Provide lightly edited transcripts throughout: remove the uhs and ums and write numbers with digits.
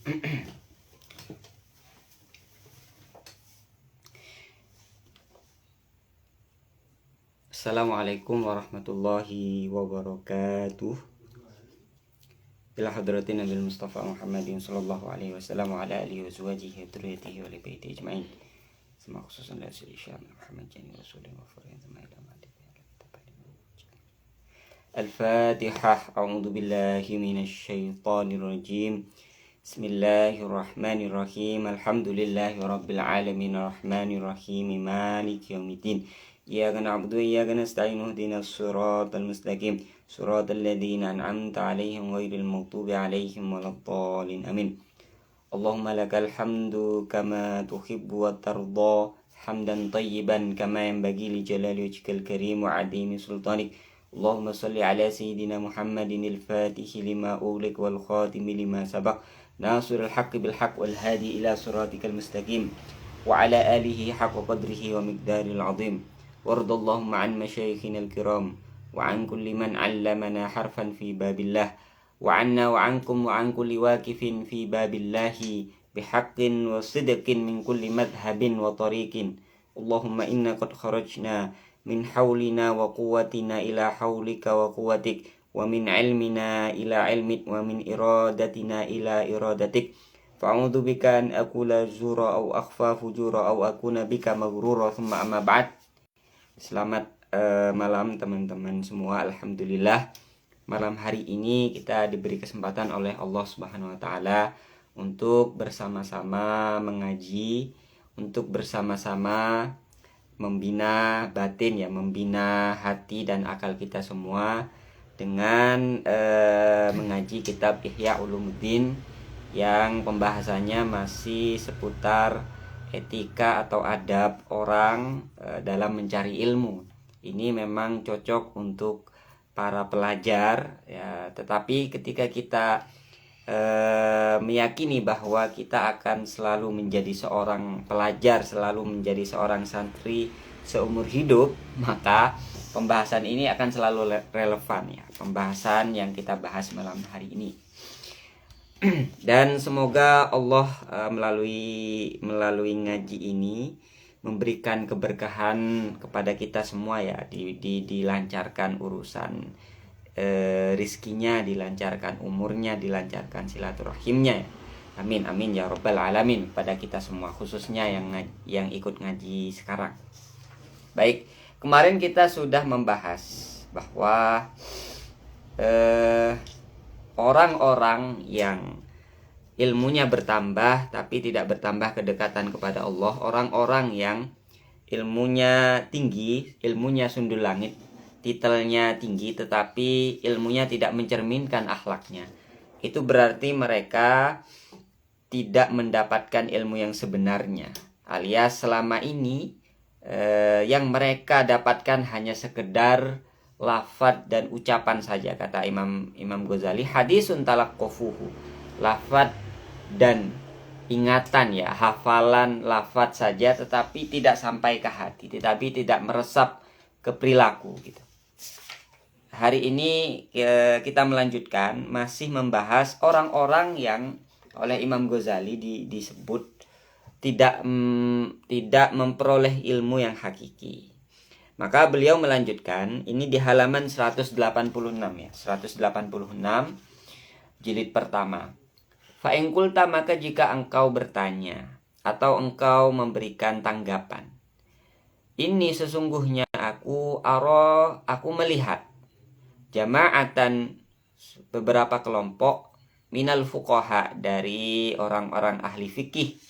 Assalamualaikum warahmatullahi wabarakatuh. Ila hadratin Nabi Mustafa Muhammadin sallallahu alaihi wasallam wa ala alihi wa zawjihi wa dzurriyyatihi wa li baiti ajmain. Sama khususan la syai'a Muhammad jani rasulullah wa farin sama ila ma'ad. Al-Fatihah. A'udzu billahi minasy syaithanir rajim. Bismillahirrahmanirrahim. Alhamdulillahi rabbil alamin arrahmanir rahim maliki yaumiddin. Iyyaka na'budu wa iyyaka nasta'in ihdinas siratal mustaqim siratal ladzina an'amta 'alaihim ghairil maghdubi 'alaihim waladdallin amin. Allahumma lakal hamdu kama tuhibbu wa tarda hamdan tayyiban kama yanbaghi li jalali wajhikal karim wa 'azimi sultanik. Allahumma shalli 'ala sayyidina Muhammadin al-fatihi lima ughliq wal khatimi lima sabaq nasirul haqqi bil haqq wal hadi ila siratikal mustaqim wa 'ala alihi haqqa qadrihi wa miqdaril 'azim. Wardallahumma an masyayikhina al-kiram wa an kulli man 'allamana harfan fi babillah wa anna wa ankum wa an kulli waqifin fi babillahi bihaqqin wa sidqin min kulli madhhabin wa tariqin. Allahumma inna qad kharajna min hawlina wa quwwatina ila hawlika wa quwwatik wa min ilmina ila ilmik wa min iradatina ila iradatik. Fa'udzu bika an aqula zura aw akhfa fujura aw akuna bika maghrura thumma amma ba'd. Selamat malam teman-teman semua. Alhamdulillah malam hari ini kita diberi kesempatan oleh Allah Subhanahu wa taala untuk bersama-sama mengaji, untuk bersama-sama membina batin ya, membina hati dan akal kita semua dengan mengaji kitab Ihya Ulumuddin yang pembahasannya masih seputar etika atau adab orang dalam mencari ilmu. Ini memang cocok untuk para pelajar ya, tetapi ketika kita meyakini bahwa kita akan selalu menjadi seorang pelajar, selalu menjadi seorang santri seumur hidup, maka pembahasan ini akan selalu relevan ya, pembahasan yang kita bahas malam hari ini. Dan semoga Allah melalui ngaji ini memberikan keberkahan kepada kita semua ya, dilancarkan urusan rizkinya, dilancarkan umurnya, dilancarkan silaturahimnya. Amin amin ya rabbal alamin pada kita semua, khususnya yang ikut ngaji sekarang. Baik, kemarin kita sudah membahas bahwa orang-orang yang ilmunya bertambah tapi tidak bertambah kedekatan kepada Allah, orang-orang yang ilmunya tinggi, ilmunya sundul langit, titelnya tinggi tetapi ilmunya tidak mencerminkan akhlaknya, itu berarti mereka tidak mendapatkan ilmu yang sebenarnya, alias selama ini yang mereka dapatkan hanya sekedar lafaz dan ucapan saja. Kata Imam Ghazali, hadisun talaqqufuhu, lafaz dan ingatan ya, hafalan lafaz saja tetapi tidak sampai ke hati, tetapi tidak meresap ke perilaku gitu. Hari ini kita melanjutkan masih membahas orang-orang yang oleh Imam Ghazali disebut tidak memperoleh ilmu yang hakiki. Maka beliau melanjutkan ini di halaman 186 ya, 186 jilid pertama. Fa in qulta, maka jika engkau bertanya atau engkau memberikan tanggapan. Ini sesungguhnya aku melihat jama'atan, beberapa kelompok, minal fuqaha, dari orang-orang ahli fikih,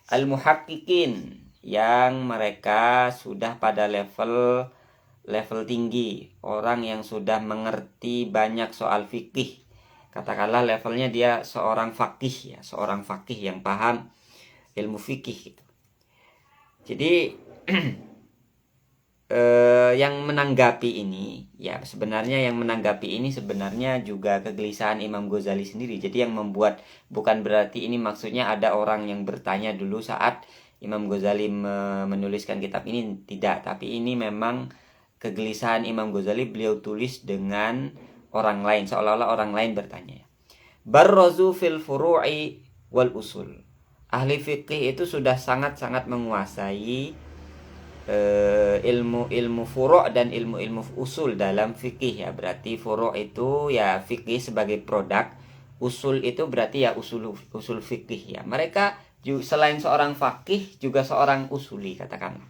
al-muhaqqiqin, yang mereka sudah pada level tinggi, orang yang sudah mengerti banyak soal fikih. Katakanlah levelnya dia seorang faqih ya, seorang faqih yang paham ilmu fikih gitu. Jadi yang menanggapi ini ya, sebenarnya yang menanggapi ini sebenarnya juga kegelisahan Imam Ghazali sendiri. Jadi yang membuat, bukan berarti ini maksudnya ada orang yang bertanya dulu saat Imam Ghazali menuliskan kitab ini, tidak, tapi ini memang kegelisahan Imam Ghazali beliau tulis dengan orang lain, seolah-olah orang lain bertanya. Barrazu fil furu'i wal usul. Ahli fikih itu sudah sangat-sangat menguasai ilmu-ilmu furu' dan ilmu-ilmu usul dalam fikih ya. Berarti furu' itu ya fikih sebagai produk, usul itu berarti ya usul fikih ya. Mereka selain seorang faqih juga seorang usuli katakanlah.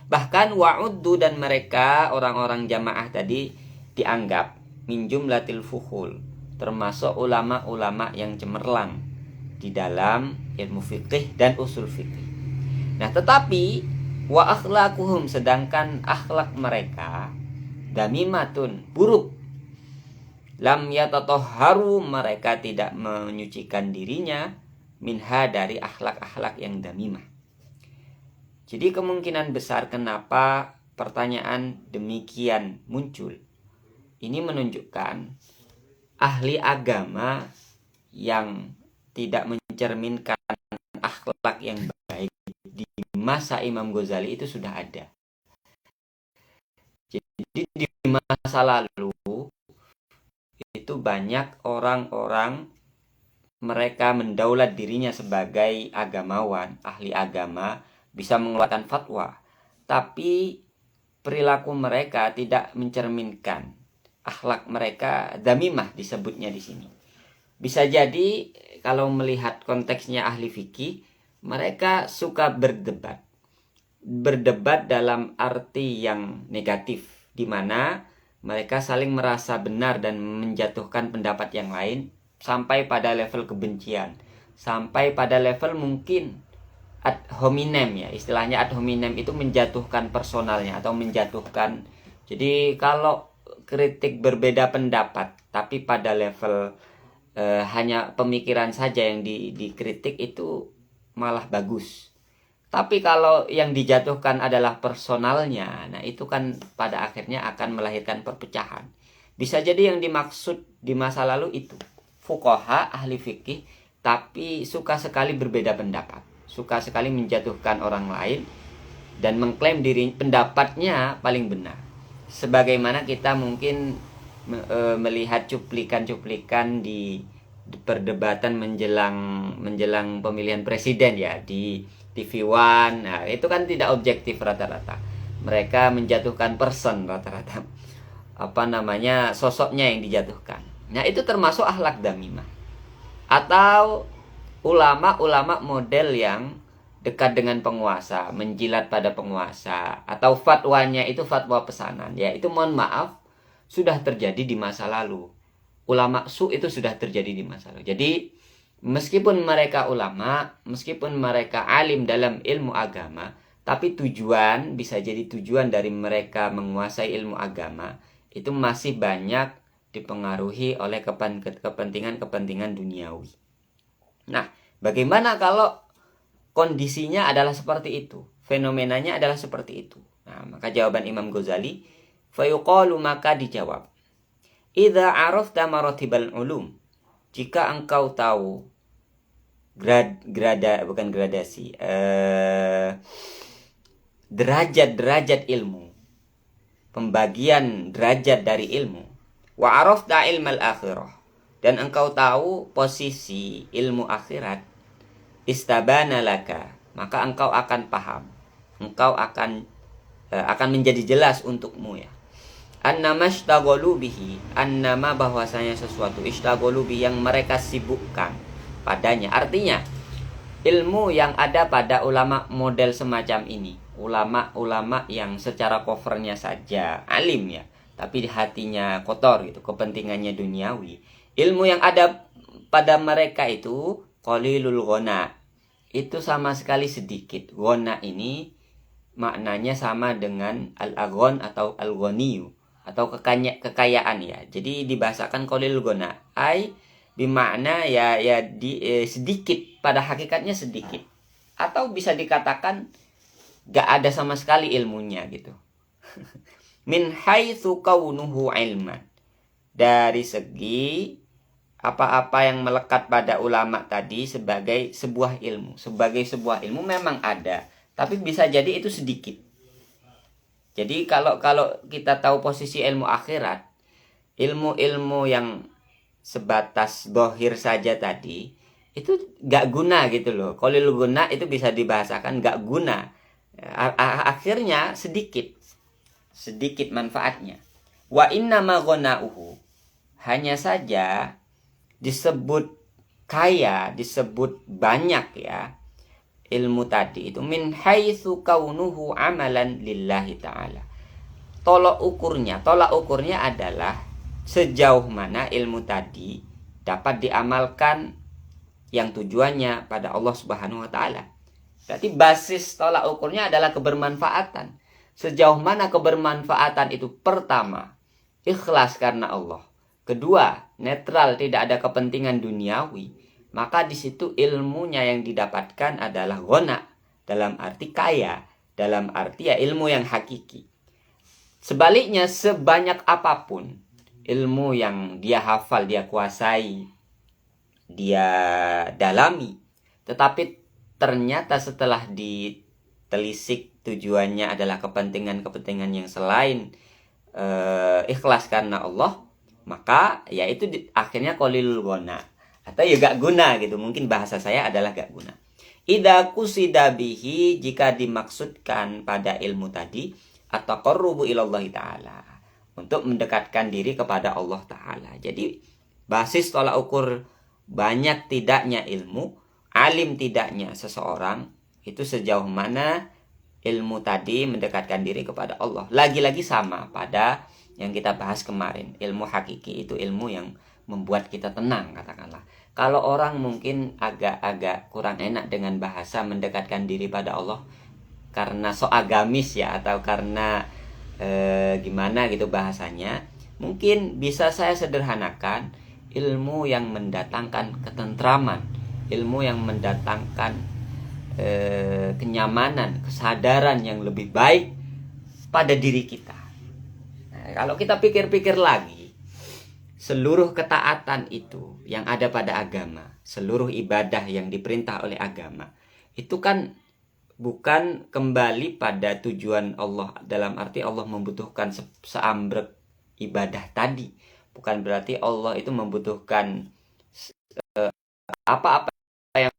Bahkan wa'uddu dan mereka orang-orang jamaah tadi dianggap min jumlatil fuhul, termasuk ulama-ulama yang cemerlang di dalam ilmu fikih dan usul fikih. Nah, tetapi wa akhlaquhum, sedangkan akhlak mereka damimatun, buruk. Lam yatatahharu, mereka tidak menyucikan dirinya minha, dari akhlak-akhlak yang damimah. Jadi kemungkinan besar kenapa pertanyaan demikian muncul, ini menunjukkan ahli agama yang tidak mencerminkan akhlak yang baik di masa Imam Ghazali itu sudah ada. Jadi di masa lalu itu banyak orang-orang, mereka mendaulat dirinya sebagai agamawan, ahli agama, bisa mengeluarkan fatwa, tapi perilaku mereka tidak mencerminkan akhlak mereka damimah disebutnya di sini. Bisa jadi kalau melihat konteksnya ahli fikih, mereka suka berdebat dalam arti yang negatif, di mana mereka saling merasa benar dan menjatuhkan pendapat yang lain sampai pada level kebencian, sampai pada level mungkin ad hominem ya, istilahnya ad hominem itu menjatuhkan personalnya atau menjatuhkan. Jadi kalau kritik berbeda pendapat tapi pada level hanya pemikiran saja yang dikritik, itu malah bagus. Tapi kalau yang dijatuhkan adalah personalnya, nah itu kan pada akhirnya akan melahirkan perpecahan. Bisa jadi yang dimaksud di masa lalu itu fuqaha, ahli fikih, tapi suka sekali berbeda pendapat, suka sekali menjatuhkan orang lain dan mengklaim diri pendapatnya paling benar. Sebagaimana kita mungkin melihat cuplikan-cuplikan di perdebatan menjelang pemilihan presiden ya di TV One. Nah, itu kan tidak objektif rata-rata. Mereka menjatuhkan person rata-rata. Sosoknya yang dijatuhkan. Nah, itu termasuk akhlak damimah. Atau ulama-ulama model yang dekat dengan penguasa, menjilat pada penguasa, atau fatwanya itu fatwa pesanan. Ya, itu mohon maaf sudah terjadi di masa lalu. Ulama su itu sudah terjadi di masa lalu. Jadi meskipun mereka ulama, meskipun mereka alim dalam ilmu agama, tapi bisa jadi tujuan dari mereka menguasai ilmu agama itu masih banyak dipengaruhi oleh kepentingan-kepentingan duniawi. Nah, bagaimana kalau kondisinya adalah seperti itu, fenomenanya adalah seperti itu? Nah, maka jawaban Imam Ghazali, fayuqalu, maka dijawab, idza arafta maratibal ulum, jika engkau tahu derajat-derajat ilmu, pembagian derajat dari ilmu, wa arafta ilmal akhirah, dan engkau tahu posisi ilmu akhirat, istabana laka, maka engkau akan paham, engkau akan menjadi jelas untukmu ya, annama ishtaghalu bihi, annama bahwasanya sesuatu, ishtaghalu bihi yang mereka sibukkan padanya. Artinya ilmu yang ada pada ulama model semacam ini, ulama-ulama yang secara covernya saja alim ya, tapi hatinya kotor gitu, kepentingannya duniawi. Ilmu yang ada pada mereka itu qalilul ghana, itu sama sekali sedikit. Ghana ini maknanya sama dengan al-aghon atau al-ghaniyu, atau kekayaan ya. Jadi dibahasakan qalilul ghana, bimakna sedikit, pada hakikatnya sedikit, atau bisa dikatakan gak ada sama sekali ilmunya gitu. Min haitsu kaunuhu ilman, dari segi apa-apa yang melekat pada ulama tadi sebagai sebuah ilmu memang ada, tapi bisa jadi itu sedikit. Jadi kalau kita tahu posisi ilmu akhirat, ilmu-ilmu yang sebatas zahir saja tadi, itu gak guna gitu loh. Qalil guna itu bisa dibahasakan gak guna. Akhirnya sedikit manfaatnya. Wa inna ma ghanauhu, hanya saja disebut kaya, disebut banyak ya ilmu tadi itu min haitsu kaunuhu amalan lillahi ta'ala. Tolak ukurnya adalah sejauh mana ilmu tadi dapat diamalkan yang tujuannya pada Allah Subhanahu wa taala. Berarti basis tolak ukurnya adalah kebermanfaatan. Sejauh mana kebermanfaatan itu? Pertama, ikhlas karena Allah. Kedua, netral, tidak ada kepentingan duniawi. Maka di situ ilmunya yang didapatkan adalah ghana, dalam arti kaya, dalam arti ya ilmu yang hakiki. Sebaliknya, sebanyak apapun ilmu yang dia hafal, dia kuasai, dia dalami, tetapi ternyata setelah ditelisik tujuannya adalah kepentingan-kepentingan yang selain ikhlas karena Allah, maka ya itu akhirnya qalilul ghana atau ya gak guna gitu. Mungkin bahasa saya adalah gak guna. Idza qusida bihi, jika dimaksudkan pada ilmu tadi atau qarrubu ilallahi ta'ala, untuk mendekatkan diri kepada Allah Ta'ala. Jadi basis tolak ukur banyak tidaknya ilmu, alim tidaknya seseorang, itu sejauh mana ilmu tadi mendekatkan diri kepada Allah. Lagi-lagi sama pada yang kita bahas kemarin. Ilmu hakiki itu ilmu yang membuat kita tenang, katakanlah. Kalau orang mungkin agak kurang enak dengan bahasa mendekatkan diri pada Allah karena so agamis ya, atau karena gimana gitu bahasanya, mungkin bisa saya sederhanakan ilmu yang mendatangkan ketentraman, ilmu yang mendatangkan kenyamanan, kesadaran yang lebih baik pada diri kita. Nah, kalau kita pikir-pikir lagi, seluruh ketaatan itu yang ada pada agama, seluruh ibadah yang diperintah oleh agama, itu kan bukan kembali pada tujuan Allah, dalam arti Allah membutuhkan seambrek ibadah tadi. Bukan berarti Allah itu membutuhkan apa-apa yang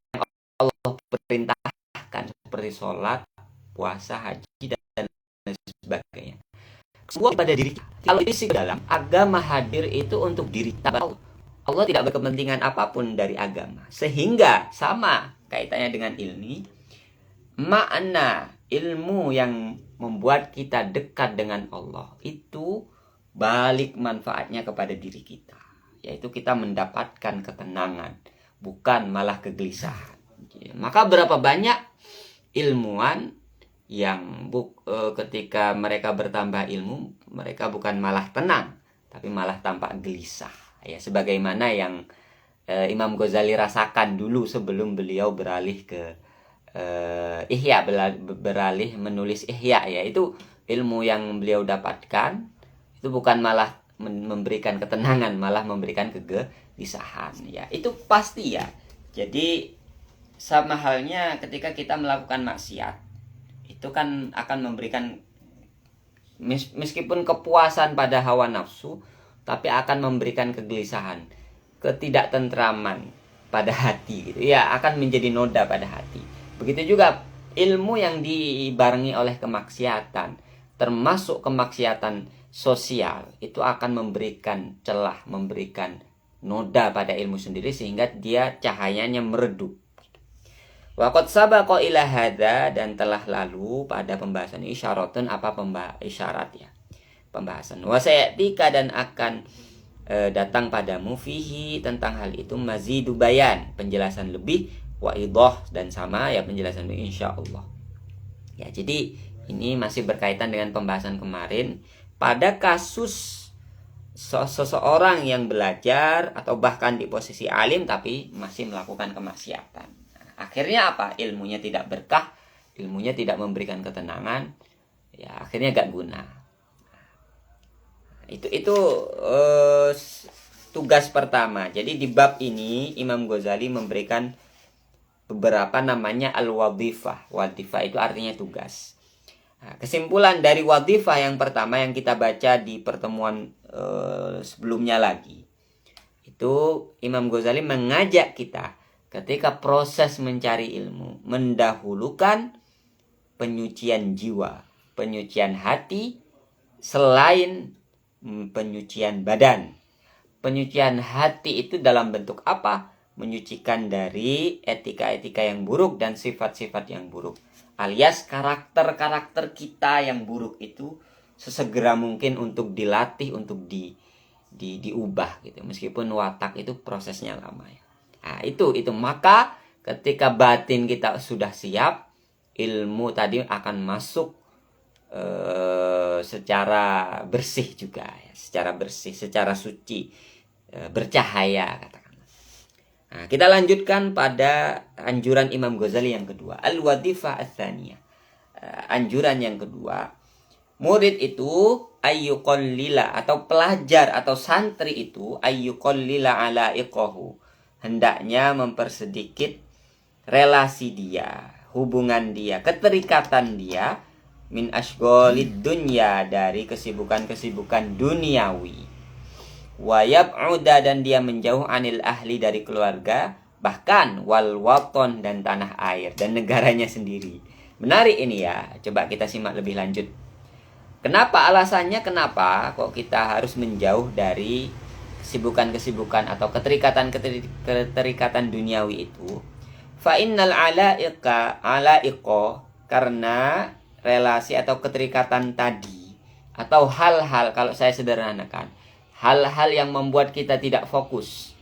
Allah perintahkan seperti sholat, puasa, haji, dan sebagainya. Semua pada diri kita. Kalau isi dalam agama hadir itu untuk diri kita. Allah tidak berkepentingan apapun dari agama. Sehingga sama kaitannya dengan ilmi, makna ilmu yang membuat kita dekat dengan Allah itu balik manfaatnya kepada diri kita, yaitu kita mendapatkan ketenangan, bukan malah kegelisahan. Maka berapa banyak ilmuwan yang ketika mereka bertambah ilmu, mereka bukan malah tenang, tapi malah tampak gelisah. Ya, sebagaimana yang Imam Ghazali rasakan dulu sebelum beliau beralih ke Ihya, beralih menulis Ihya, yaitu ilmu yang beliau dapatkan itu bukan malah memberikan ketenangan, malah memberikan kegelisahan. Ya, itu pasti ya. Jadi sama halnya ketika kita melakukan maksiat, itu kan akan memberikan meskipun kepuasan pada hawa nafsu, tapi akan memberikan kegelisahan, ketidaktentraman pada hati gitu. Ya, akan menjadi noda pada hati. Begitu juga ilmu yang dibarengi oleh kemaksiatan, termasuk kemaksiatan sosial, itu akan memberikan celah, memberikan noda pada ilmu sendiri sehingga dia cahayanya meredup. Waqad sabaqa ila hadza, dan telah lalu pada pembahasan isyaratun, apa isyarat ya, pembahasan. Wa sayatika, dan akan datang padamu fihi, tentang hal itu, mazidu bayan, penjelasan lebih, wa idah, dan sama ya penjelasan insyaallah. Ya, jadi ini masih berkaitan dengan pembahasan kemarin pada kasus seseorang yang belajar atau bahkan di posisi alim tapi masih melakukan kemaksiatan. Akhirnya apa? Ilmunya tidak berkah, ilmunya tidak memberikan ketenangan, ya akhirnya gak guna. Itu tugas pertama. Jadi di bab ini Imam Ghazali memberikan beberapa namanya al-wadhifah. Wadhifah itu artinya tugas. Nah, kesimpulan dari wadhifah yang pertama yang kita baca di pertemuan sebelumnya lagi, itu Imam Ghazali mengajak kita ketika proses mencari ilmu mendahulukan penyucian jiwa, penyucian hati selain penyucian badan. Penyucian hati itu dalam bentuk apa? Menyucikan dari etika-etika yang buruk dan sifat-sifat yang buruk. Alias karakter-karakter kita yang buruk itu sesegera mungkin untuk dilatih, untuk diubah gitu. Meskipun watak itu prosesnya lama ya. Nah, itu maka ketika batin kita sudah siap, ilmu tadi akan masuk secara bersih juga ya, secara bersih, secara suci, bercahaya katakanlah. Nah, kita lanjutkan pada anjuran Imam Ghazali yang kedua, al-wadifah ats-tsaniyah. Anjuran yang kedua, murid itu ayyuqallila, atau pelajar atau santri itu ayyuqallila alaiqahu, hendaknya mempersedikit relasi dia, hubungan dia, keterikatan dia min asgholid dunya, dari kesibukan-kesibukan duniawi. Wa yab'uda, dan dia menjauh anil ahli, dari keluarga, bahkan wal waton, dan tanah air dan negaranya sendiri. Menarik ini ya, coba kita simak lebih lanjut. Kenapa alasannya, kenapa kok kita harus menjauh dari kesibukan-kesibukan atau keterikatan duniawi itu? Fa innal alaiqa, karena relasi atau keterikatan tadi, atau hal-hal, kalau saya sederhanakan, hal-hal yang membuat kita tidak fokus,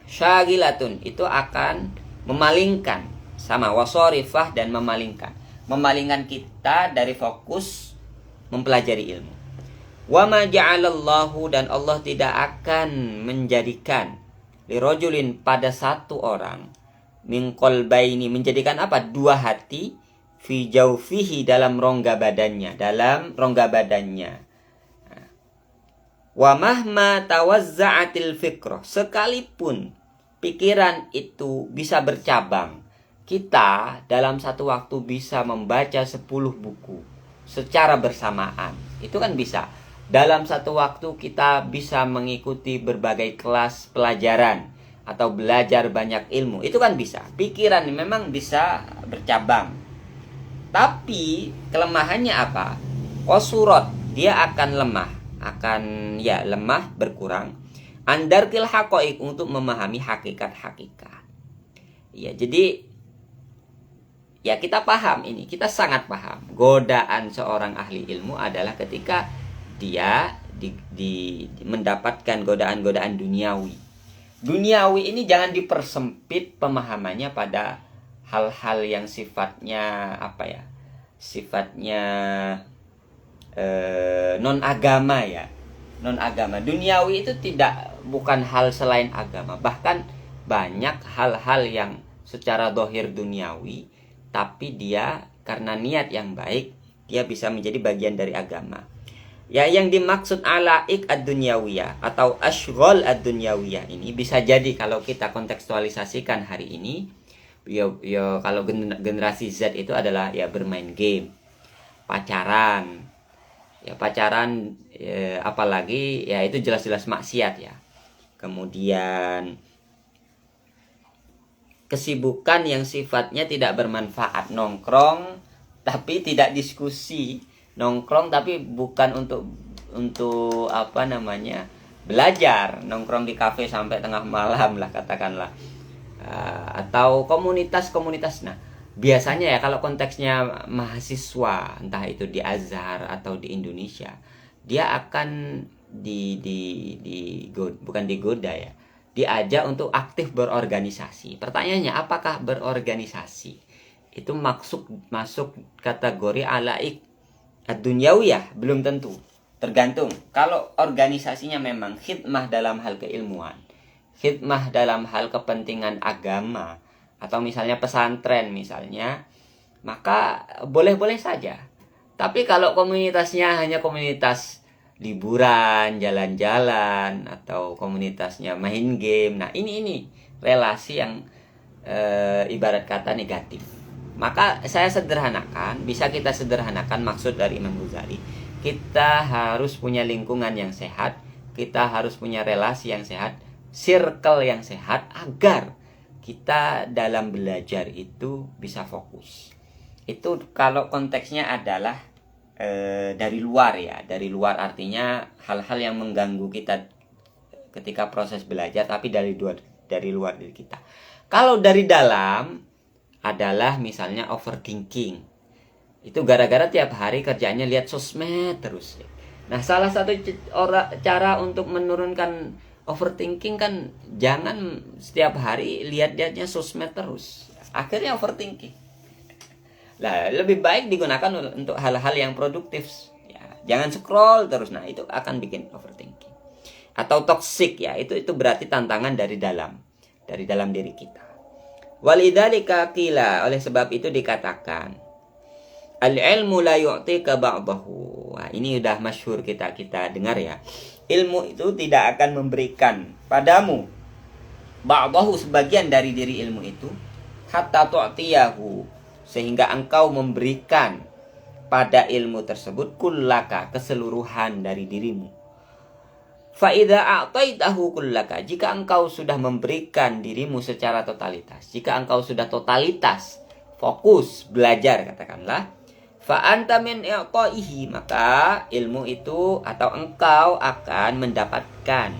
syagilatun, itu akan memalingkan, sama wasorifah, dan memalingkan kita dari fokus mempelajari ilmu. Wa ma ja'alallahu, dan Allah tidak akan menjadikan lirojulin, pada satu orang, min qalbaini, menjadikan apa? Dua hati, fi jaufihi, dalam rongga badannya. Wa mahma tawazza'atil fikrah, sekalipun pikiran itu bisa bercabang, kita dalam satu waktu bisa membaca 10 buku secara bersamaan. Itu kan bisa. Dalam satu waktu kita bisa mengikuti berbagai kelas pelajaran atau belajar banyak ilmu. Itu kan bisa. Pikiran memang bisa bercabang. Tapi kelemahannya apa? Qasurat, dia akan lemah, lemah, berkurang. Andarkil haqaiq, untuk memahami hakikat-hakikat. Ya, jadi ya kita paham ini, kita sangat paham. Godaan seorang ahli ilmu adalah ketika dia mendapatkan godaan-godaan duniawi. Duniawi ini jangan dipersempit pemahamannya pada hal-hal yang sifatnya non agama ya, non agama. Duniawi itu bukan hal selain agama. Bahkan banyak hal-hal yang secara dohir duniawi, tapi dia karena niat yang baik, dia bisa menjadi bagian dari agama. Ya, yang dimaksud alaik ad-dunyawiyah atau ashghal ad-dunyawiyah ini bisa jadi kalau kita kontekstualisasikan hari ini, kalau generasi Z itu adalah ya bermain game, pacaran, apalagi ya itu jelas-jelas maksiat ya. Kemudian kesibukan yang sifatnya tidak bermanfaat, nongkrong tapi tidak diskusi, nongkrong tapi bukan untuk belajar, nongkrong di kafe sampai tengah malam lah katakanlah. Atau komunitas-komunitas. Nah, biasanya ya kalau konteksnya mahasiswa, entah itu di Azhar atau di Indonesia, dia akan bukan digoda ya, diajak untuk aktif berorganisasi. Pertanyaannya, apakah berorganisasi itu masuk kategori alaik ad-dunyawiyah? Belum tentu, tergantung. Kalau organisasinya memang khidmah dalam hal keilmuan, khidmah dalam hal kepentingan agama, atau misalnya pesantren misalnya, maka boleh-boleh saja. Tapi kalau komunitasnya hanya komunitas liburan, jalan-jalan, atau komunitasnya main game, nah ini relasi yang ibarat kata negatif. Maka saya sederhanakan, bisa kita sederhanakan maksud dari Imam Ghazali. Kita harus punya lingkungan yang sehat, kita harus punya relasi yang sehat, circle yang sehat, agar kita dalam belajar itu bisa fokus. Itu kalau konteksnya adalah dari luar ya, dari luar artinya hal-hal yang mengganggu kita ketika proses belajar, tapi dari luar diri kita. Kalau dari dalam adalah misalnya overthinking. Itu gara-gara tiap hari kerjaannya lihat sosmed terus. Nah, salah satu cara untuk menurunkan overthinking kan jangan setiap hari lihat-lihatnya sosmed terus. Akhirnya overthinking. Nah, lebih baik digunakan untuk hal-hal yang produktif. Ya, jangan scroll terus. Nah, itu akan bikin overthinking. Atau toxic ya, itu berarti tantangan dari dalam diri kita. Walidzalika qila, oleh sebab itu dikatakan al-ilmu la yu'tika ba'dahu. Nah, ini udah masyhur kita dengar ya. Ilmu itu tidak akan memberikan padamu ba'dahu, sebagian dari diri ilmu itu, hatta tu'tiyahu, sehingga engkau memberikan pada ilmu tersebut kullaka, keseluruhan dari dirimu. Fa idza a'taitahu kullaka, jika engkau sudah memberikan dirimu secara totalitas, jika engkau sudah totalitas fokus belajar katakanlah, fa anta min i'taihi, maka ilmu itu atau engkau akan mendapatkan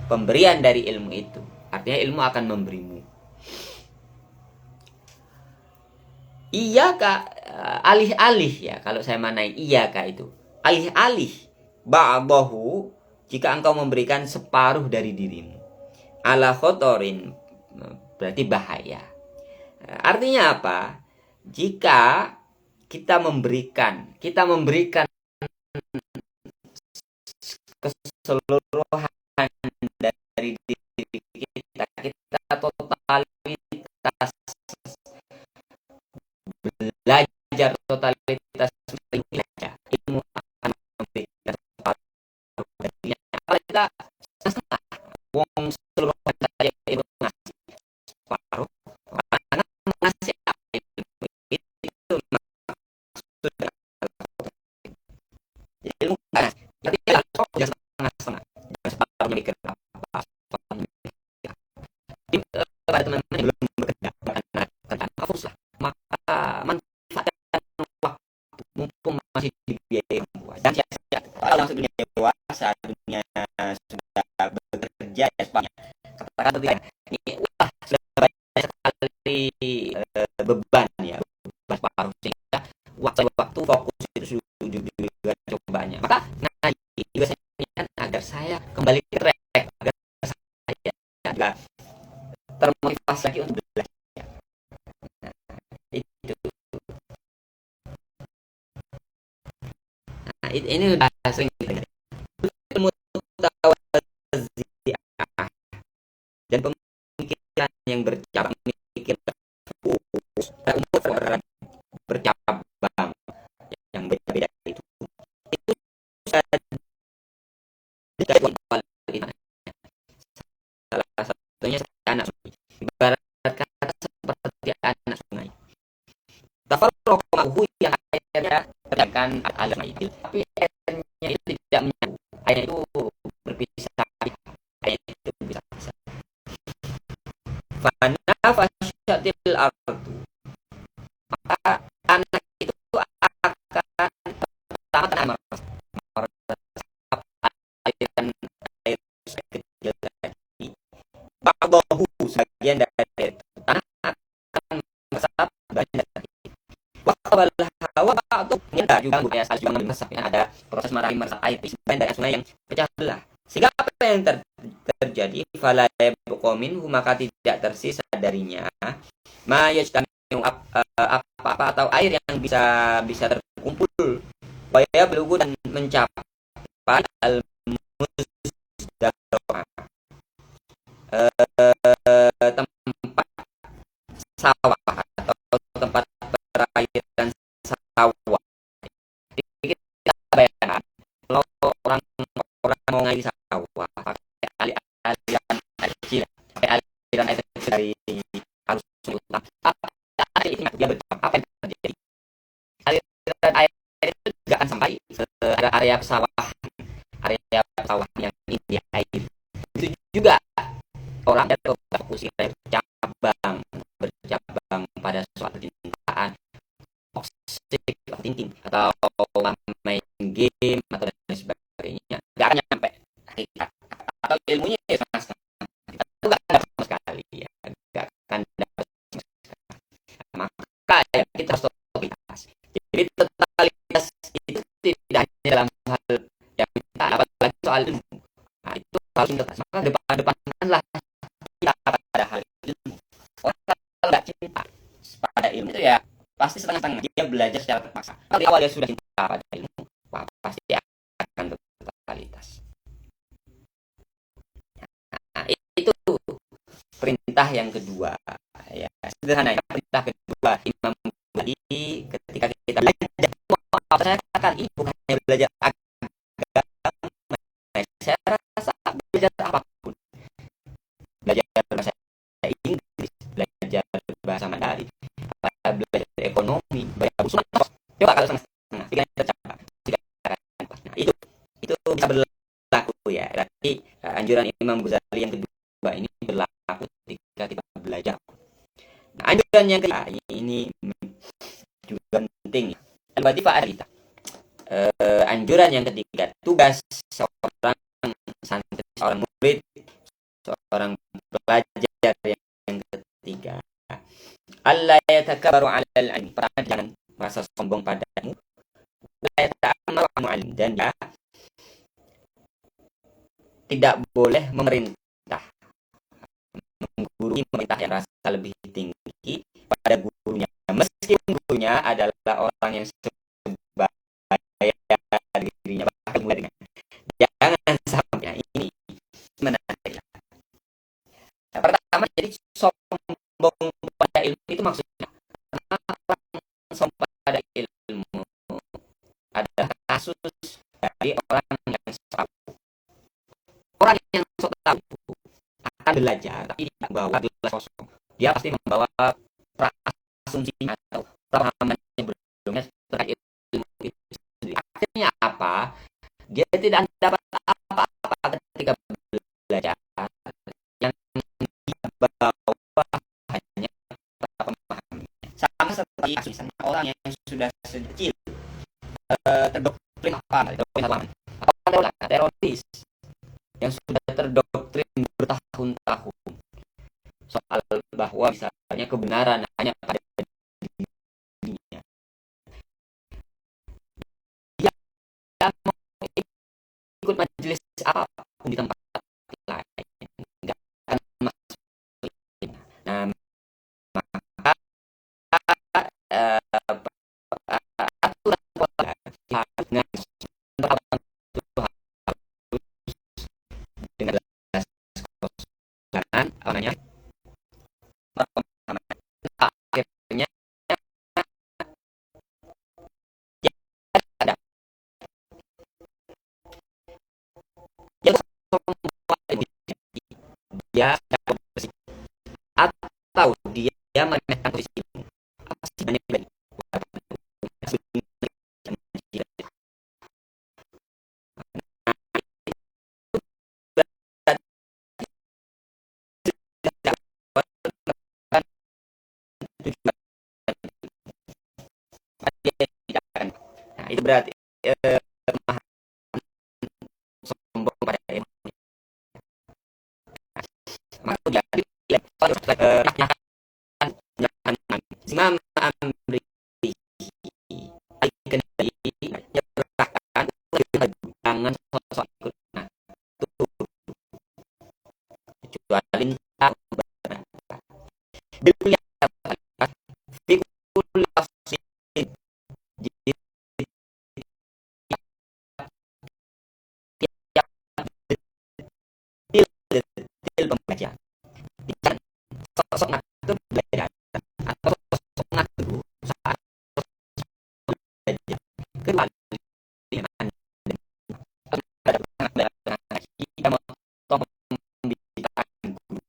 pemberian dari ilmu itu. Artinya ilmu akan memberimu. Iyaka, alih-alih ya, kalau saya manai iyaka itu alih-alih, ba'dahu, jika engkau memberikan separuh dari dirimu, ala khotorin, berarti bahaya. Artinya apa? Jika kita memberikan keseluruhan dari diri kita totalitas belajar, totalitas belajar, ilmu akan memberikan separuh darinya. Kalau kita setengah, wong seluruh saja ilmu ngasih separuh, karena mengasih ilmu itu maksudnya ilmu kan, tapi kalau setengah, jangan separuhnya mikir apa, jadi pada teman-teman yang belum bekerja tentang fokus lah, maka manfaatkan waktu mumpung masih di biaya yang buat. Dan siap-siap kalau masuk dunia dewasa, dunia sudah bekerja ya, katakan ketika ini wah sudah banyak sekali beban ya, beban paruh, sehingga waktu fokus itu juga cobanya. Maka ngaji juga saya inginkan agar saya kembali ke track, agar saya juga termotivasi lagi untuk belajar. Nah, itu. Nah, ini udah sering kita ilmu tawaziah dan pemikiran yang bercabang, mikir umur bercabang yang beda-beda itu sudah salah satunya seperti anak sungai, ibarat kata seperti anak sungai. Tafarroqahu, yang akhirnya terjadikan alam itu, tapi airnya itu tidak menyatu, air itu berpisah, air itu berpisah. Fana fasyatil ardu, maka anak itu akan pertama meresap aliran air kecil tadi. Ba'dahu, sebagian dari tanah akan meresap bagian dari wakabal hawa ba'dahu, juga budaya salju yang meresap, ya, ada proses meresap air di sebagian dari sungai yang pecah belah, sehingga apa yang terjadi, fala yabqa minhu, maka tidak tersisa darinya ma yajtami'u, apa atau air yang bisa terkumpul, wa yablughu, dan mencapai al musdaqah, tempat sawah atau tempat perairan sawah. Jadi kita bayangkan kalau orang mau ngali sawah pakai aliran air kecil, pakai aliran air kecil dari arus utama, dia bercabang, apa yang terjadi? Aliran air itu juga akan sampai ke area sawah yang ini air. Itu juga orang yang fokus bercabang, setengah-setengah. Kita tuh gak dapat sama sekali ya, gak akan dapat sama sekali. Maka ya kita harus totalitas. Jadi totalitas itu tidak hanya dalam hal yang kita, apalagi soal ilmu. Nah, itu harus totalitas. Maka depan-depanlah kita pada hal ilmu. Orang kalau nggak cinta pada ilmu itu ya pasti setengah-setengah. Dia belajar secara terpaksa. Kalau di awal dia sudah cinta pada ilmu, wah, pasti akan totalitas. Nah, itu perintah yang kedua. Ya, sederhana ya. Perintah kedua Imam Ghazali ketika kita belajar, saya katakan ini bukan hanya belajar agama, saya rasa belajar apapun, belajar bahasa Inggris, belajar bahasa Mandarin, belajar ekonomi, belajar usul. Coba kalau setengah-setengah, pikiran tercapai. Nah, itu bisa berlaku ya. Berarti anjuran Imam Ghazali yang kedua ini berlaku ketika kita belajar. Nah, anjuran yang ketiga ini juga penting. Berarti Pak Arita, anjuran yang ketiga, tugas seorang santri, seorang murid, seorang pelajar yang ketiga, Allah yatakabbaru 'alal 'ilm, jangan merasa sombong padamu, la yata'ammaru 'alal 'ilm, dan dia tidak boleh memerintah, menggurui, memerintah yang rasa lebih tinggi pada gurunya, meskipun gurunya adalah orang yang sebaya dirinya, bahkan muridnya. Jangan sampai ini menarik. Nah, pertama, jadi sombong pada ilmu itu maksudnya orang sombong pada ilmu adalah kasus dari orang yang tahu. Orang yang sok tahu akan belajar tapi tidak membawa gelas kosong. Dia pasti membawa asumsi atau pemahaman yang berbeda terkait ilmu itu sendiri. Akhirnya apa? Dia tidak dapat apa-apa ketika belajar. Yang dia bawa hanya pemahamannya. Sama seperti misalnya orang yang sudah kecil terdoktrin teroris yang sudah terdoktrin bertahun-tahun soal bahwa misalnya kebenaran hanya pada dirinya. Dia mau ikut majelis apapun di tempat lain, nggak akan masuk. Nah, maka aturan pola dengan dengan apa namanya, akhirnya ada dia atau dia menaikkan posisi apa sih banyak lagi nah, itu berarti sombong pada ilmu. Maka jadi Imam Amri kendali menyerahkan jangan sosok ikut. Nah, itu kecuali tahu dia fikul asin detil pembelajaran. Jangan sosok ngatur belajar atau sosok ngatur saat belajar. Kedua, kita mau membicarakan guru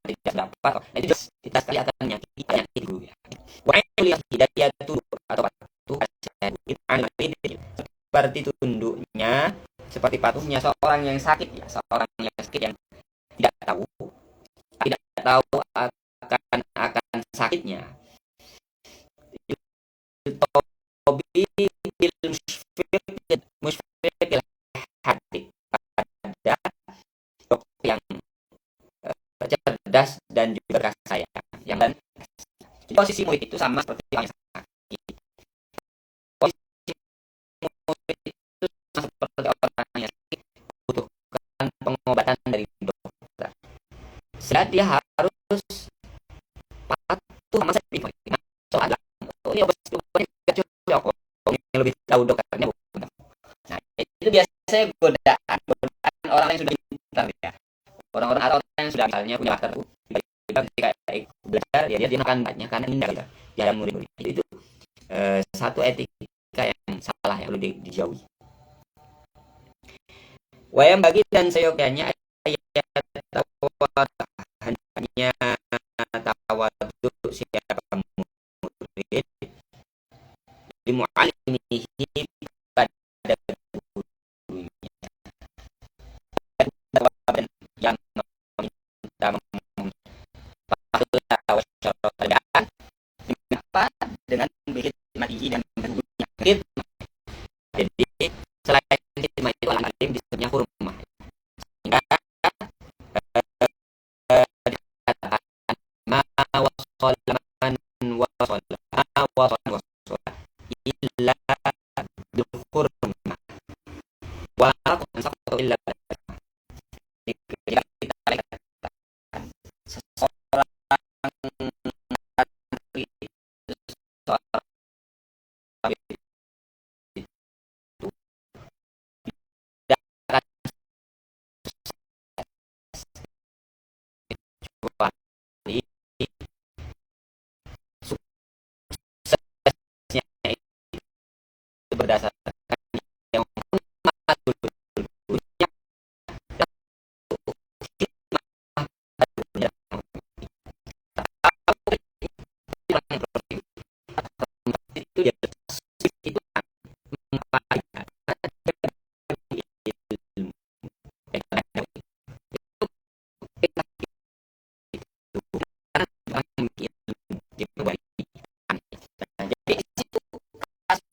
tidak dapat, itu kita sekali akan menyakiti guru ya. Wa'iliyah hidayah itu atau patuh seperti tunduknya, seperti patuhnya seorang yang sakit ya, seorang yang sakit yang tidak tahu akan sakitnya. Musfir hati pada dokter cerdas dan juga kasih sayang. Yang dan posisi murid itu sama seperti orang yang sakit. Posisi murid itu sama seperti orang yang sakit, membutuhkan pengobatan dari dokter. Sehingga dia harus patuh sama saya. Soalnya ini obatnya cocok, yang lebih tahu dokternya bukan. Nah, itu biasanya godaan orang yang sudah pintar ya. Orang-orang atau orang yang sudah misalnya punya latar ketika belajar dia makan banyak karena ini gitu. Dia ada murid-murid itu satu etika yang salah yang perlu dijauhi. Wayang bagi dan seyogyanya ayat tawad hanya tawadu siapa murid di mu'alimihi pada gurunya dan yang meminta pahala wasyarotaan dengan apa? Dengan berkhidmati dan berguna khidmat. Jadi selain khidmat itu alim disebutnya hurmah. Sehingga dikatakan ma wasolaman wasolah illa duhurmah wa saqatu illa jika kita lihat seseorang berdasarkan yang itu dia itu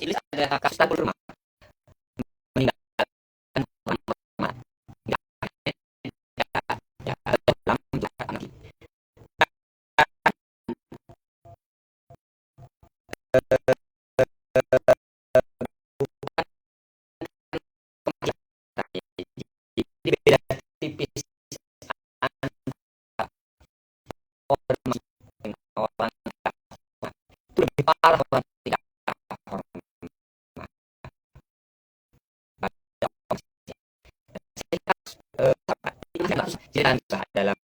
jadi ada kasus tabur rumah meninggalkan rumah jadi beda tipis orang orang itu lebih parah orang tidak dalam dalam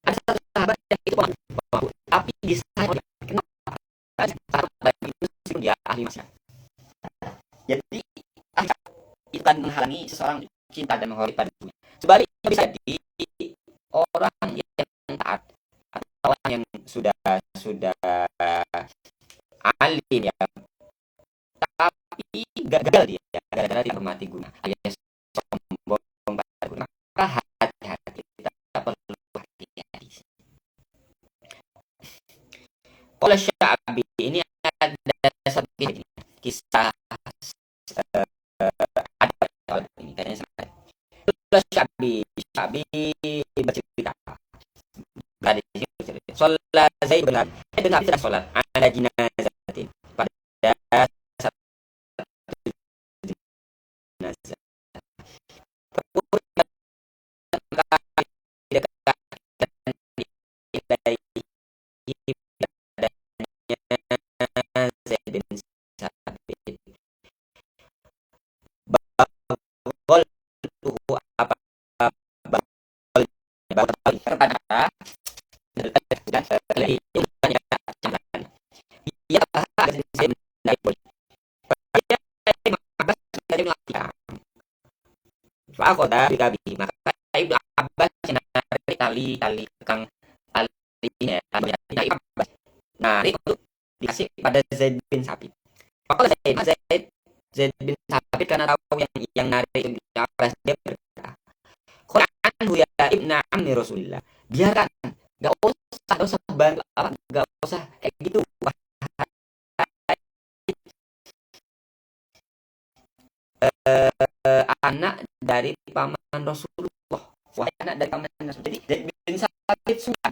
ada satu sahabat yang itu tapi di sana kenapa sahabat itu dia ahli masyarakat. Jadi itu kan menghalangi seseorang cinta dan menghormati pada ibunya. Sebaliknya bisa jadi orang yang taat atau orang yang sudah alim ya, tapi gagal dia gara-gara tidak hormati guna alias sombong pada guna. Maka hati-hati, kita perlu hati-hati. Kalau Syabi ini ada satu kisah ada ini kayaknya sama. Kalau Syabi bercerita dari sini sholat Zaid benar dengan tidak sholat ada jinazatin pada satu jenazah Zaid bin Sabit bagol tuh apa kepada dia Fakoda bikabi maka Ibnu Abbas menarik tali kang talinya Ibnu Abbas narik untuk dikasih pada Zaid bin Sabit. Maka Zaid bin Sabit karena tahu yang narik Ibnu Abbas dia berkata, Quran ya Ibnu Ammi Rasulillah. Biarkan, gak usah bantu apa, gak usah kayak gitu. Anak dari paman Rasulullah wahai anak dari paman Rasul. Jadi Zaid bin Sabit suka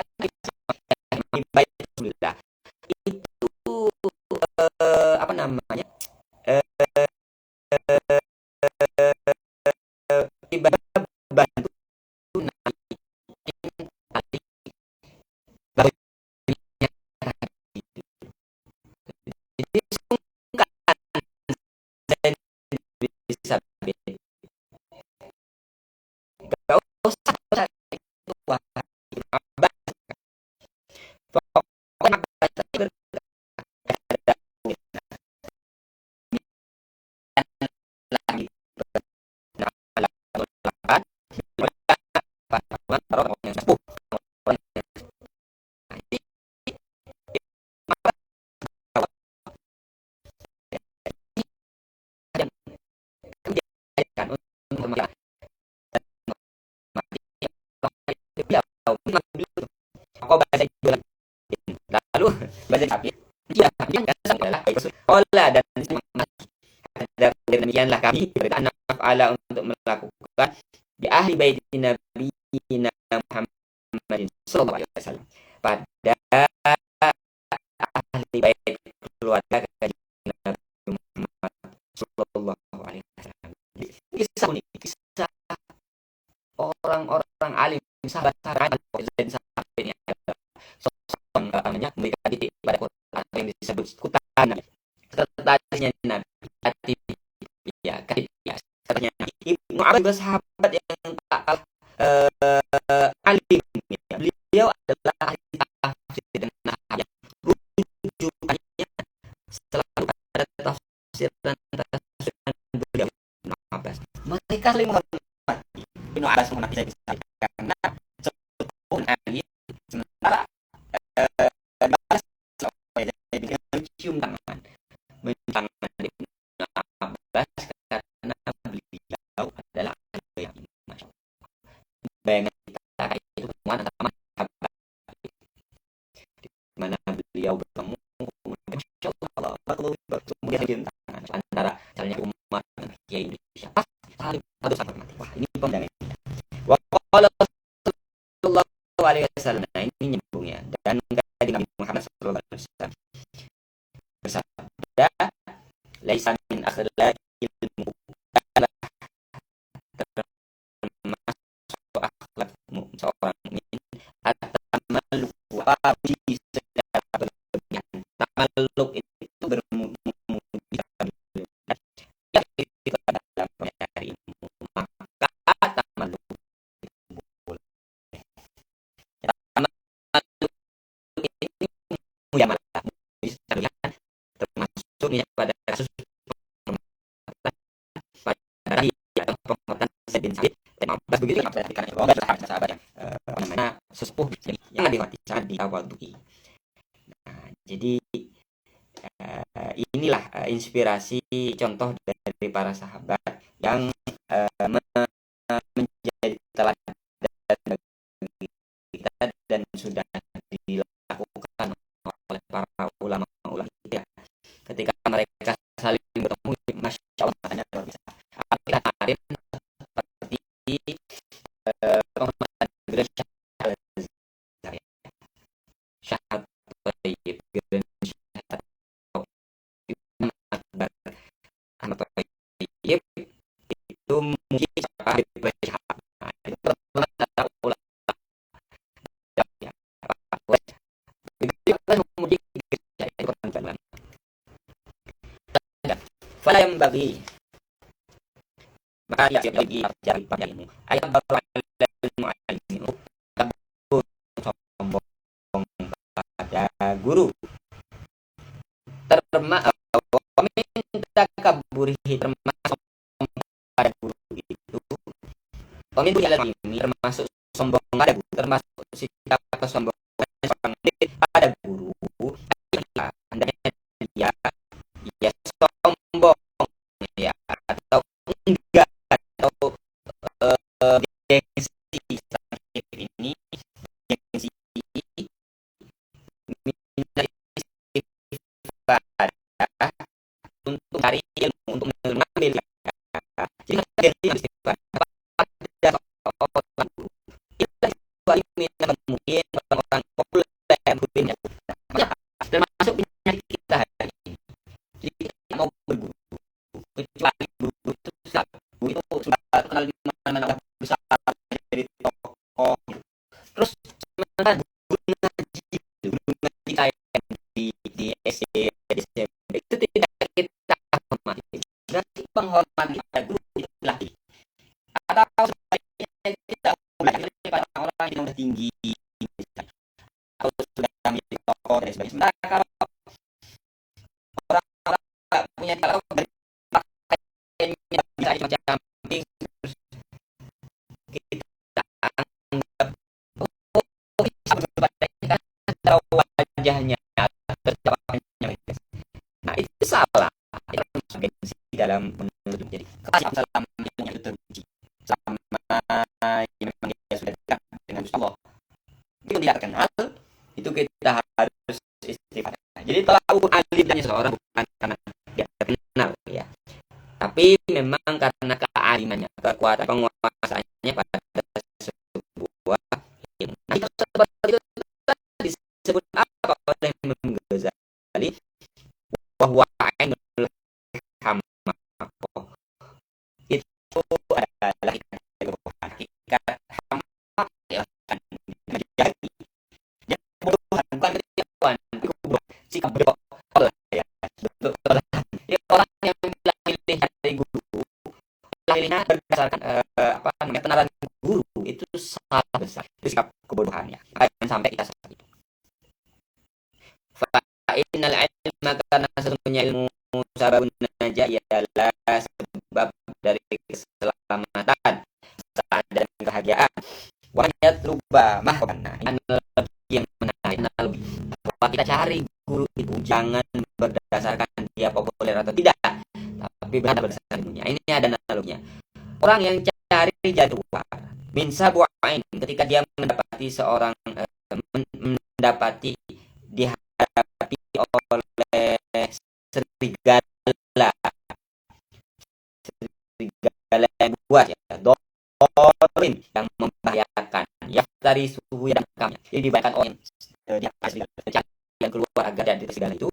baik Rasulullah. Itu apa namanya? Eh, ibadah bantu naikin tali bahunya. Jadi sungkan Zaid bin Sabit. Gak usah itu wahai Abbas. Pokoknya Abbas berkata lagi orang yang sepuh. Lalu bahasa kafir dia adalah olah dan demikianlah kami berkenan ala untuk melakukan di ahli bait Nabi Muhammad sallallahu alaihi wasallam pada ahli bait keluarga Nabi Muhammad sallallahu alaihi wasallam. Kisah ini kisah orang-orang alim sahabat-sahabat dan sahabat ini adalah sosok namanya memberikan titik pada Quran yang disebut kutan sekretarisnya Nabi ya ya sekretarisnya Nabi Ibnu Abbas juga sahabat yang tak kalah alim ya. Beliau adalah ahli tafsir dan nahwu yang rujukannya selalu pada tafsir dan beliau Ibnu Abbas. Mereka saling menghormati Ibnu Abbas menghormati karena sepuh alim sementara mencium tangan Ibnu Abbas karena beliau adalah yang masya Allah. Bayangan kita itu hubungan antara sahabat di mana beliau bertemu masya Allah kemudian cium tangan antara misalnya Umar dengan Kiai Indonesia saling harus hormati. Wah ini pemandangan kita. Wa qala sallallahu alaihi wasallam, nah ini nyambungnya dan dari Nabi Muhammad sallallahu alaihi wasallam bersabda laisa min akhlaqil mu'minah termasuk akhlak seorang mukmin at-tamalluk wa abi secara berlebihan. Tamalluk itu bermudi itu dalam mencari ilmu, maka tamalluk itu boleh. Tamalluk ini mujamalah termasuknya pada kasus pada atau penguatan Zaid bin Sabit dan Abbas begitu yang berarti karena Abbas sahabat yang namanya sesepuh yang dihormati sangat ditawadui. Nah, jadi inilah inspirasi contoh dari para sahabat yang menjadi teladan bagi kita dan sudah dilakukan oleh para ulama-ulama kita ketika mereka saling bertemu masya Allah hanya luar biasa. Apabila kemarin seperti Muhammad bin Syahab Tayyib bin Syahab Ibn Akbar Ahmad Tayyib itu mungkin siapa bin Syahab. Nah, itu pertama ulama ya begitu kan memuji ya itu kan fala yang bagi maka ya bagi cari ilmu ayat baru ilmu sombong pada guru termasuk minta kaburihi termasuk pada guru itu komintu jalan ini termasuk sombong pada guru termasuk sikap atau sombong pada guru hendaknya dia ya sombong ya atau enggak atau gengsi ini gengsi minta istighfar untuk cari ilmu untuk mengambil jadi gengsi istighfar pada seorang guru jadi tokoh. Terus sementara guru ngaji, kayak di SD, di SMP itu tidak kita hormati. Berarti penghormatan pada guru itu lagi. Atau sebaliknya kita belajar pada orang yang sudah tinggi, atau sudah menjadi tokoh dan sebagainya. Sementara kalau orang-orang nggak punya kalau pakaiannya bisa macam kita anggap bisa berbeda kan wajahnya terjawabnya. Nah itu salah. Gengsi dalam menuntut jadi kasih salam yang itu teruji sama yang memang dia sudah dekat dengan Allah itu tidak kenal itu kita harus istighfar. Jadi tahu alibnya seorang bukan karena dia terkenal ya, tapi memang karena kealimannya, kekuatan penguasaannya pada sebuah ilmu. Nah itu seperti itu disebut apa oleh Imam Ghazali bahwa ainul hamaqah itu adalah hakikat hamaq ya kan menjadi dan kebodohan bukan ketipuan sikap bodoh ya betul ya, orang yang pilih dari guru pilihnya berdasarkan apa namanya kenalan guru itu salah besar, itu sikap kebodohannya sampai kita saat itu. Innal ilma karena sesungguhnya ilmu sababun najah ialah sebab dari keselamatan dan kebahagiaan. Wajat rubah mahkana yang menarik analogi bahwa kita cari guru itu jangan berdasarkan dia populer atau tidak, tapi berdasarkan ilmunya. Ini ada analoginya. Orang yang cari jadwal min sabu'ain ketika dia mendapati seorang mendapati dihadapi oleh serigala yang buas ya, dolim yang membahayakan ya dari suhu yang kamnya. Jadi dibayangkan orang yang di atas yang keluar agar dari serigala itu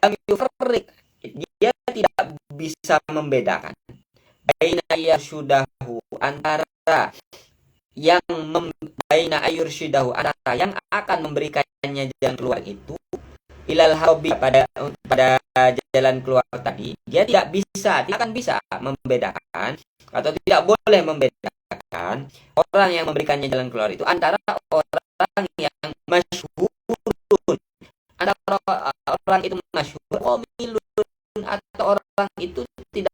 yang yufarrik, dia tidak bisa membedakan baina yarshudahu antara yang baina ayyurshidahu antara yang akan memberikannya jalan keluar itu ilal harobi pada jalan keluar tadi, dia tidak akan bisa membedakan atau tidak boleh membedakan orang yang memberikannya jalan keluar itu antara orang yang masyhurun, antara orang itu masyhur qomilun atau orang itu tidak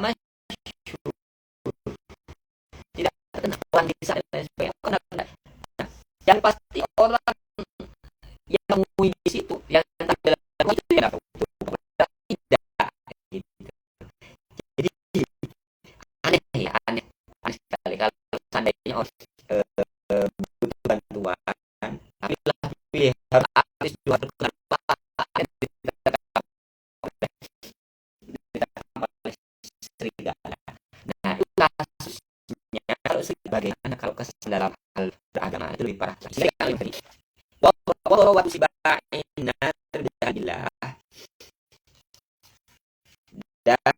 masyhur, tidak terkenal orang desa dan sebagainya. Yang pasti orang yang menemui di situ yang tampil itu tidak tidak gitu. Jadi aneh ya, aneh sekali kalau seandainya butuh bantuan tapi lah pilih harus artis juga terkenal serigala. Nah itu kasusnya kalau bagaimana kalau kesan dalam hal beragama itu lebih parah. Waktu sibaina terjadilah dan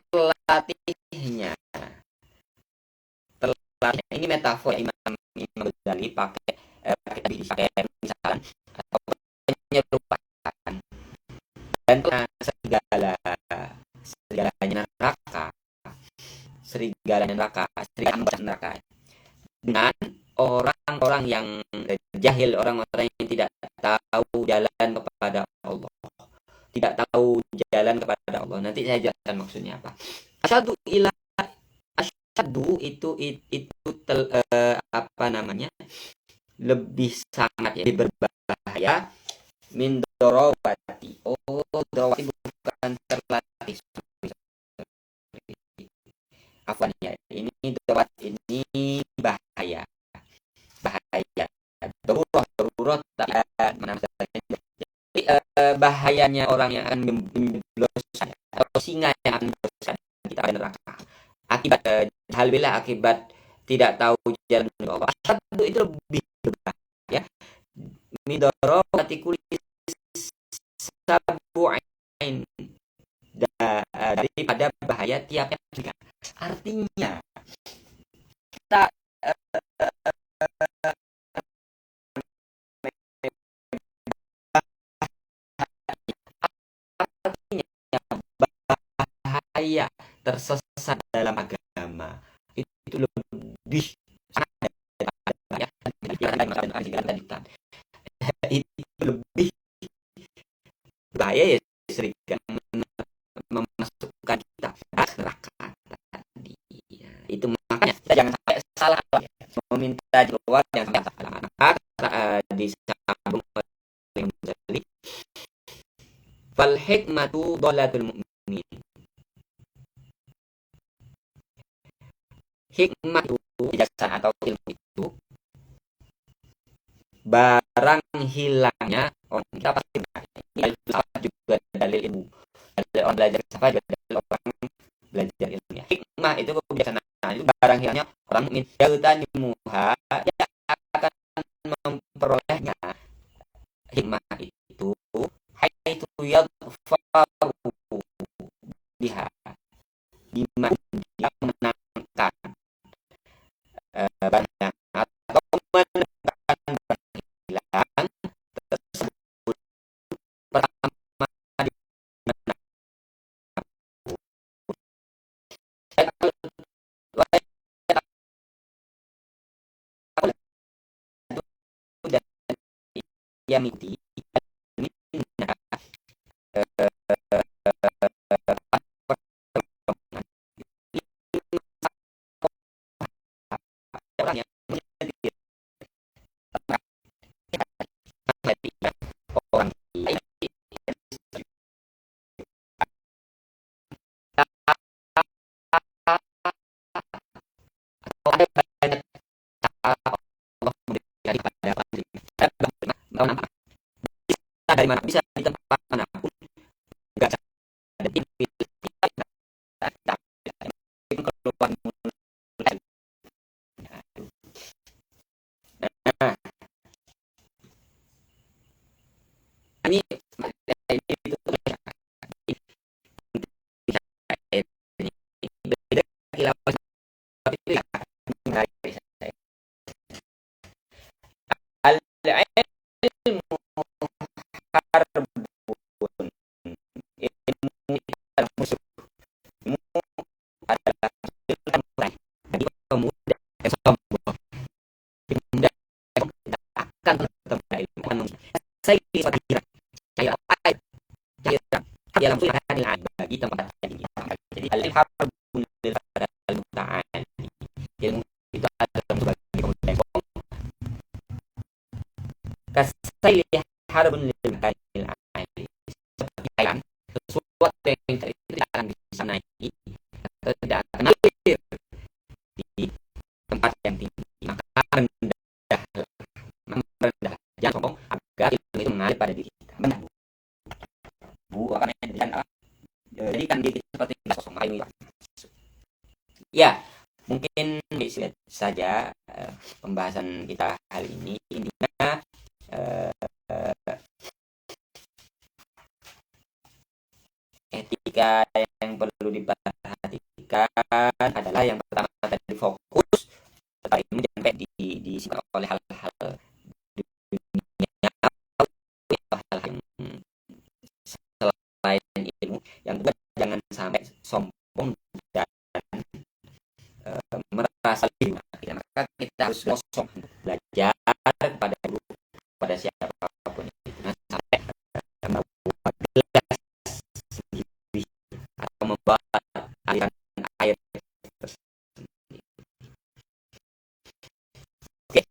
terlatihnya ini metafor ya, Imam Ghazali pakai misalan atau penyerupakan dan serigalanya neraka dengan orang-orang yang jahil, orang-orang yang tidak tahu jalan kepada Allah, tidak tahu jalan kepada Allah. Nanti saya jelaskan maksudnya apa. Asyadu itu apa namanya, lebih sangat ya, lebih berbahaya min dorowati. Oh, dorowati bukan terlatih. Afwan ya, ini dorowat ini bahaya. Darurat jadi bahayanya orang yang akan menjeblos atau singa yang akan menjebloskan kita ke neraka akibat hal bila akibat tidak tahu jalan Allah. Itu lebih berbahaya midorobati kulis sabu'ain daripada bahaya tiap-tiap. Artinya kita bahasa dalam agama itu lebih sangat itu lebih bahaya ya, sering memasukkan kita ke neraka tadi. Itu makanya kita jangan sampai salah meminta keluar, jangan sampai salah. Maka disambung oleh fal hikmatu dhalatul mu'min. Hikmah itu kebijaksanaan atau ilmu itu barang hilangnya orang kita pasti ini juga dalil ilmu, dalil orang belajar filsafat juga dalil orang belajar ilmu. Hikmah itu kebijaksanaan, itu barang hilangnya orang mukmin yaghtanimuha, dia akan memperolehnya hikmah itu haitsu yadfaru biha, di mana dia menangkan barang atau menemukan barang hilang tersebut pertama di mana dan yamiti orang yang orang ada banyak Allah dari pada dari mana bisa di tempat manapun nggak ada keluar mulut. Nah, ini beda khilafah itu ya. Al-ilmu harbun, ilmu adalah musuh, ilmu adalah musuh. Jadi pemuda yang sombong, pemuda yang tidak akan bertemu ilmu manusia. Saya kira saya apa saya dalam Tuhan lain bagi tempat ini. Jadi al-harbun al-muta'al, ilmu itu adalah sebagai pemuda yang sombong. Kasai harbun lil-makanil ali, seperti kalian sesuatu yang tidak akan bisa naik atau tidak akan naik di tempat yang tinggi, maka rendah, jangan sombong agar ilmu itu mengalir pada diri kita. Benar bu akan jadikan diri kita seperti sosok ayu. Ya, mungkin bisa saja pembahasan kita hari ini. Intinya etika yang perlu diperhatikan adalah yang pertama tadi fokus tentang ilmu, jangan sampai disibukkan oleh hal-hal dunia atau hal-hal yang selain ilmu. Yang kedua, jangan sampai sombong dan merasa lebih. Maka kita harus kosong untuk belajar kepada guru, kepada siapapun itu. Nah, sampai membuat gelas sendiri atau membuat aliran air tersendiri. Oke,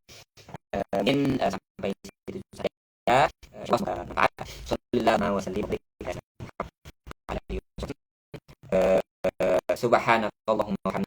mungkin sampai situ saja. Sallallahu alaihi wasallam. Subhanakallahumma wa